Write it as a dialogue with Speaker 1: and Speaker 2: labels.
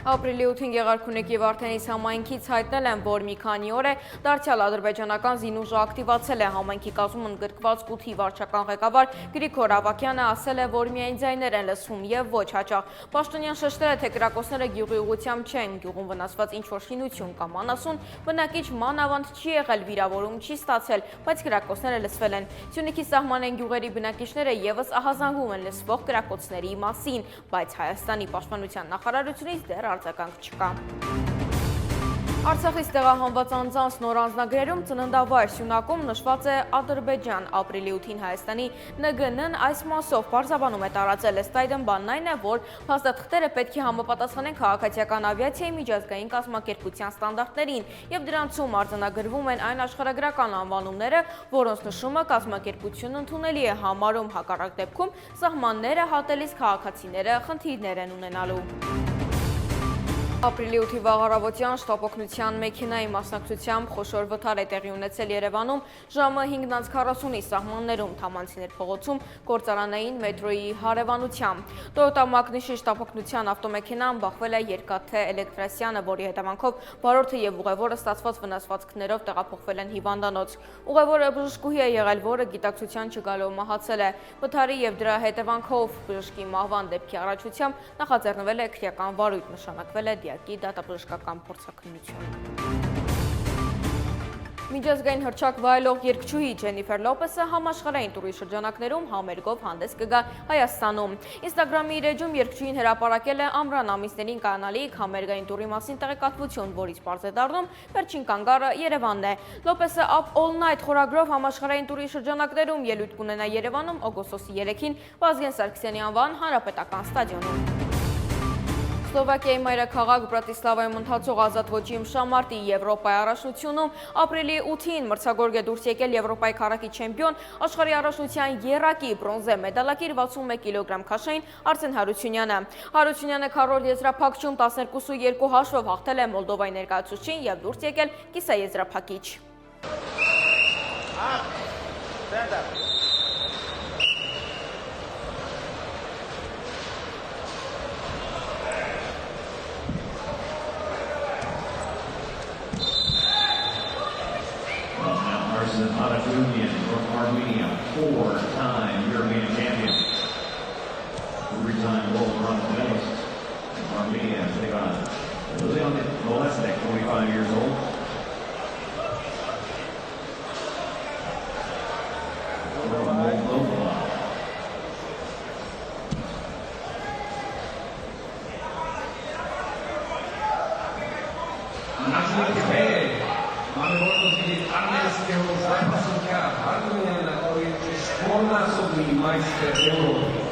Speaker 1: Ապրիլի 8-ին Գեղարքունիք և Վարդենիս համայնքից հայտնել են, որ մի քանի օր է դարձյալ ադրբեջանական զինուժը ակտիվացել է համայնքի կազմում ընդգրկված կութի վարչական ղեկավար Գրիգոր Ավագյանը ասել է, որ միայն ձայներ են լսվում և ոչ հաճախ։ Պաշտոնյան շեշտել է, թե կրակոցները գյուղի ուղղությամբ չեն, գյուղում վնասված ինչ-որ շինություն կամ անասուն, բնակիչ մանավանդ չի եղել, վիրավորում չի ստացել, բայց կրակոցները լսվել են։ Սյունիքի սահմանային գյուղերի բնակիչները ևս ահազանգում են լսվող կրակոցների մասին, բայց Հայաստանի պաշտպանության նախարարությունից դեռ արձագանք չկա։ Արցախից տեղահանված անձանց նոր անձնագրերում ծննդավայր Սյունակում նշված է Ադրբեջան։ Ապրիլի 8-ին Հայաստանի ՆԳՆ-ն այս մասով պարզաբանում է տարածել։ Ըստ այդմ բանն այն է, որ փաստաթղթերը պետք է համապատասխանեն քաղաքացիական ավիացիայի միջազգային կազմակերպության ստանդարտներին և դրանցում արձանագրվում են այն աշխարհագրական անվանումները, որոնց նշումը կազմակերպությունն ընդունելի է համարում, հակառակ դեպքում սահմանները հատելիս քաղաքացիները խնդիրներ են ունենալու։ Ապրիլի 8-ի վաղ առավոտյան շտապօգնության մեքենայի մասնակցությամբ խոշոր վթար է տեղի ունեցել Երևանում ժամը 5:40-ի սահմաններում Թամանցիներ փողոցում գործարանային մետրոյի հարևանությամբ։ Toyota Magnish-ի շտապօգնության ավտոմեքենան բախվել է երկաթե էլեկտրասյանը, որի հետևանքով վարորդը և ուղևորը ստացված վնասվածքներով տեղափոխվել են հիվանդանոց։ Ուղևորը բժշկուհի է եղել, որը գիտակցության չգալով մահացել է։ Վթարի և դրա հետևանքով բժշկի մահվան դեպքի առնչությամբ նախաձեռնվել է քրեական վարույթ, նշանակվել է դատաբժշկական փորձաքննություն։ Միջազգային հռչակ վայելող երգչուհի Ջենիֆեր Լոպեսը համաշխարհային տուրի շրջանակներում համերգով հանդես կգա Հայաստանում։ Instagram-ի իր էջում երգչուհին հրապարակել է ամռան ամիսներին կայանալիք համերգային տուրի մասին տեղեկատվություն, որից պարզ է դառնում վերջին կանգառը Երևանն է։ Լոպեսը Up All Night խորագրով համաշխարհային տուրի շրջանակներում ելույթ կունենա Երևանում օգոստոսի 3-ին Վազգեն Սարգսյանի անվան հանրապետական ստադիոնում։ Սլովակիայի մայրաքաղաք Բրատիսլավայում ընթացող ազատ ոճի ըմբշամարտի Եվրոպայի առաջնությունում ապրիլի 8-ին մրցակցորգ է դուրս եկել Եվրոպայի քառակի չեմպիոն, աշխարհի առաջնության եռակի բրոնզե մեդալակիր 61 կիլոգրամ քաշային Արսեն Հարությունյանը։ Հարությունյանը քառորդ եզրափակչում 12-2 հաշվով հաղթել է Մոլդովայի ներկայացուցչին և դուրս եկել կիսաեզրափակիչ։
Speaker 2: Armenian from Armenia, four-time European champion, three-time world bronze medalist from Armenia, take on Leon Molesnik, 25 years old. From Moldova.
Speaker 3: Meister Europy.